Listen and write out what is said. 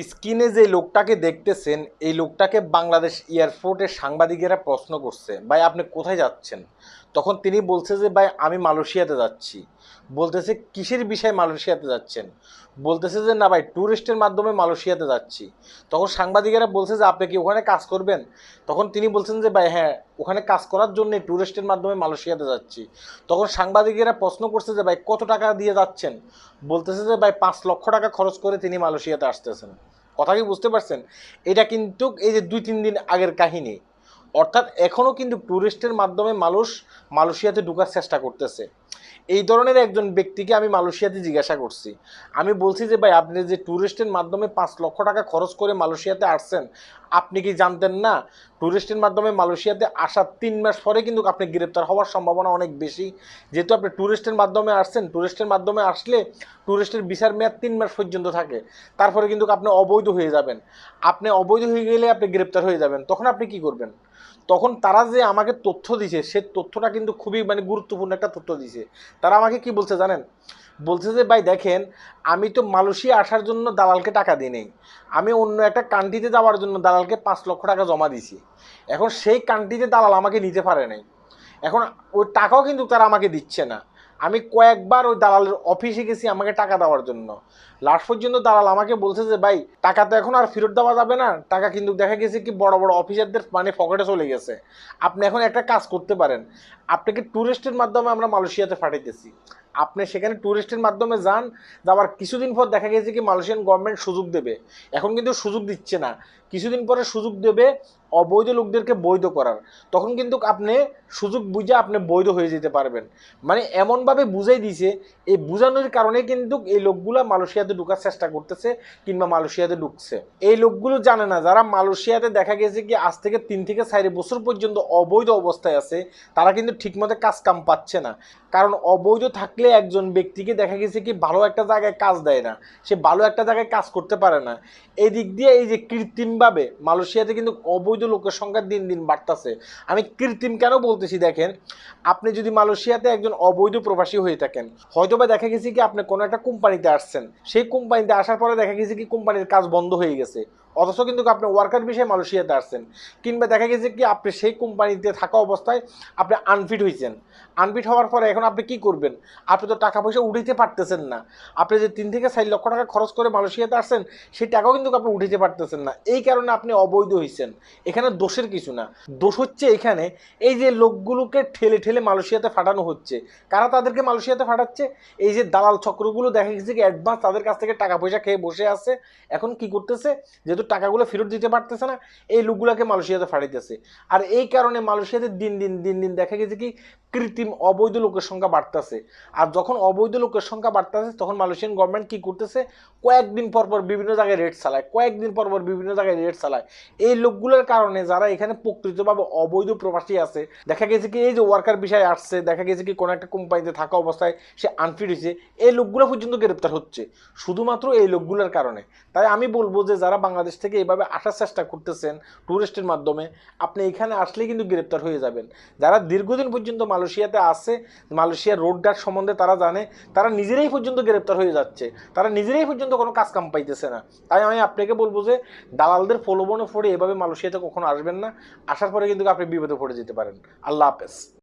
স্ক্রিনে যে লোকটাকে দেখতেছেন এই লোকটাকে বাংলাদেশ এয়ারপোর্টের সাংবাদিকেরা প্রশ্ন করছে, ভাই আপনি কোথায় যাচ্ছেন? তখন তিনি বলছে যে ভাই আমি মালয়েশিয়াতে যাচ্ছি। বলতেছে কিসের বিষয়ে মালয়েশিয়াতে যাচ্ছেন? বলতেছে যে না ভাই ট্যুরিস্টের মাধ্যমে মালয়েশিয়াতে যাচ্ছি। তখন সাংবাদিকেরা বলছে যে আপনি কি ওখানে কাজ করবেন? তখন তিনি বলছেন যে ভাই হ্যাঁ, ওখানে কাজ করার জন্য ট্যুরিস্টের মাধ্যমে মালয়েশিয়াতে যাচ্ছি। তখন সাংবাদিকেরা প্রশ্ন করছে যে ভাই কত টাকা দিয়ে যাচ্ছেন? বলতেছে যে ভাই 5 লক্ষ টাকা খরচ করে তিনি মালয়েশিয়াতে আসতেছেন। কথা কি বুঝতে পারছেন? এটা কিন্তু এই যে 2-3 দিন আগের কাহিনী। অর্থাৎ এখনও কিন্তু ট্যুরিস্টের মাধ্যমে মানুষ মালয়েশিয়াতে ঢোকার চেষ্টা করতেছে। এই ধরনের একজন ব্যক্তিকে আমি মালয়েশিয়াতে জিজ্ঞাসা করছি। আমি বলছি যে ভাই আপনি যে ট্যুরিস্টের মাধ্যমে 5 লক্ষ টাকা খরচ করে মালয়েশিয়াতে আসছেন, আপনি কি জানতেন না ট্যুরিস্টের মাধ্যমে মালয়েশিয়াতে আসার 3 মাস পরে কিন্তু আপনি গ্রেপ্তার হওয়ার সম্ভাবনা অনেক বেশি? যেহেতু আপনি ট্যুরিস্টের মাধ্যমে আসছেন, ট্যুরিস্টের মাধ্যমে আসলে ট্যুরিস্টের ভিসার মেয়াদ 3 মাস পর্যন্ত থাকে। তারপরে কিন্তু আপনি অবৈধ হয়ে যাবেন। আপনি অবৈধ হয়ে গেলে আপনি গ্রেপ্তার হয়ে যাবেন। তখন আপনি কি করবেন? তখন তারা যে আমাকে তথ্য দিছে সে তথ্যটা কিন্তু খুবই গুরুত্বপূর্ণ একটা তথ্য দিছে। তারা আমাকে কি বলছে জানেন? বলছে যে ভাই দেখেন, আমি তো মালয়েশিয়া আসার জন্য দালালকে টাকা দিই নেই, আমি অন্য একটা কান্ট্রিতে যাওয়ার জন্য দালালকে 5 লক্ষ টাকা জমা দিছি। এখন সেই কান্ট্রিতে দালাল আমাকে নিতে পারে নাই। এখন ওই টাকাও কিন্তু তারা আমাকে দিচ্ছে না। আমি কয়েকবার ওই দালালের অফিসে গেছি আমাকে টাকা দেওয়ার জন্য। লাস্ট পর্যন্ত দালাল আমাকে বলছে যে ভাই টাকা তো এখন আর ফেরত দেওয়া যাবে না, টাকা কিন্তু দেখা গেছে কি বড় বড় অফিসারদের পকেটে চলে গেছে। আপনি এখন একটা কাজ করতে পারেন, আপনাকে ট্যুরিস্টের মাধ্যমে আমরা মালয়েশিয়াতে পাঠাইতেছি, আপনি সেখানে ট্যুরিস্টের মাধ্যমে যান। যাওয়ার কিছুদিন পর দেখা গেছে কি মালয়েশিয়ান গভর্নমেন্ট সুযোগ দেবে। এখন কিন্তু সুযোগ দিচ্ছে না, কিছুদিন পরে সুযোগ দেবে অবৈধ লোকদেরকে বৈধ করার। তখন কিন্তু আপনি সুযোগ বুঝে আপনি বৈধ হয়ে যেতে পারবেন। এমনভাবে বুঝাই দিছে, এই বুঝানোর কারণে কিন্তু এই লোকগুলো মালয়েশিয়াতে ঢোকার চেষ্টা করতেছে কিংবা মালয়েশিয়াতে ঢুকছে। এই লোকগুলো জানে না যারা মালয়েশিয়াতে দেখা গেছে কি আজ থেকে 3 থেকে 4 বছর পর্যন্ত অবৈধ অবস্থায় আছে, তারা কিন্তু ঠিকমতো কাজ কাম পাচ্ছে না। কারণ অবৈধ থাকলে একজন ব্যক্তিকে দেখা গেছে কি ভালো একটা জায়গায় কাজ দেয় না, সে ভালো একটা জায়গায় কাজ করতে পারে না। এই দিক দিয়ে এই যে কৃত্রিমভাবে মালয়েশিয়াতে কিন্তু অবৈধ লোকের সংখ্যা দিন দিন বাড়তেছে। আমি কৃত্রিম কেন বলতেছি দেখেন, আপনি যদি মালয়েশিয়াতে একজন অবৈধ প্রবাসী হয়ে থাকেন, হয়তোবা দেখা গেছে কি আপনি কোনো একটা কোম্পানিতে আসছেন, সেই কোম্পানিতে আসার পরে দেখা গেছে কি কোম্পানির কাজ বন্ধ হয়ে গেছে, অথচ কিন্তু আপনি ওয়ার্কার বিষয়ে মালয়েশিয়াতে আসছেন। কিংবা দেখা গেছে কি আপনি সেই কোম্পানিতে থাকা অবস্থায় আপনি আনফিট হয়েছেন। আনফিট হওয়ার পরে এখন আপনি কি করবেন? আপনি তো টাকা পয়সা উঠাইতে পারতেছেন না। আপনি যে 3 থেকে 4 লক্ষ টাকা খরচ করে মালয়েশিয়াতে আসছেন, সেই টাকাও কিন্তু আপনি উঠাইতে পারতেছেন না। এই কারণে আপনি অবৈধ হয়েছেন। এখানে দোষের কিছু না, দোষ হচ্ছে এখানে এই যে লোকগুলোকে ঠেলে ঠেলে মালয়েশিয়াতে ফাটানো হচ্ছে। কারা তাদেরকে মালয়েশিয়াতে ফাটাচ্ছে? এই যে দালাল চক্রগুলো দেখা গেছে কি অ্যাডভান্স তাদের কাছ থেকে টাকা পয়সা খেয়ে বসে আছে। এখন কি করতেছে, যেহেতু টাকাগুলো ফেরত দিতে পারতেছে না, এই লোকগুলোকে মালয়েশিয়াতে ফাটাইতেছে। আর এই কারণে মালয়েশিয়াতে দিন দিন দিন দিন দেখা গেছে কি কৃত্রিম অবৈধ লোকের সংখ্যা বাড়তেছে। আর যখন অবৈধ লোকের সংখ্যা বাড়তেছে তখন মালয়েশিয়ান গভর্নমেন্ট কি করতেছে, কয়েকদিন পর পর বিভিন্ন জায়গায় রেড চালায়, কয়েকদিন পর পর বিভিন্ন জায়গায় রেড চালায়। এই লোকগুলোর কারণে যারা এখানে প্রকৃতভাবে অবৈধ প্রবাসী আছে, দেখা গেছে কি এই যে ওয়ার্কার বিষয়ে আসছে, দেখা গেছে কি কোনো একটা কোম্পানিতে থাকা অবস্থায় সে আনফিট হয়েছে, এই লোকগুলো পর্যন্ত গ্রেপ্তার হচ্ছে শুধুমাত্র এই লোকগুলোর কারণে। তাই আমি বলবো যে যারা বাংলাদেশ থেকে এইভাবে আসার চেষ্টা করতেছেন ট্যুরিস্টের মাধ্যমে, আপনি এখানে আসলেই কিন্তু গ্রেপ্তার হয়ে যাবেন। যারা দীর্ঘদিন পর্যন্ত মালয়েশিয়াতে আছে, মালয়েশিয়ার রোড ঘাট সম্বন্ধে তারা জানে, তারা নিজেরাই পর্যন্ত গ্রেপ্তার হয়ে যাচ্ছে, তারা নিজেরাই পর্যন্ত কোনো কাজ কাম পাইতেছে না। তাই আমি আপনাকে বলবো যে দালালদের প্রলোভনে পড়ে এভাবে মালয়েশিয়াতে কখনো আসবেন না। আসার পরে কিন্তু আপনি বিপদে পড়ে যেতে পারেন। আল্লাহ হাফেজ।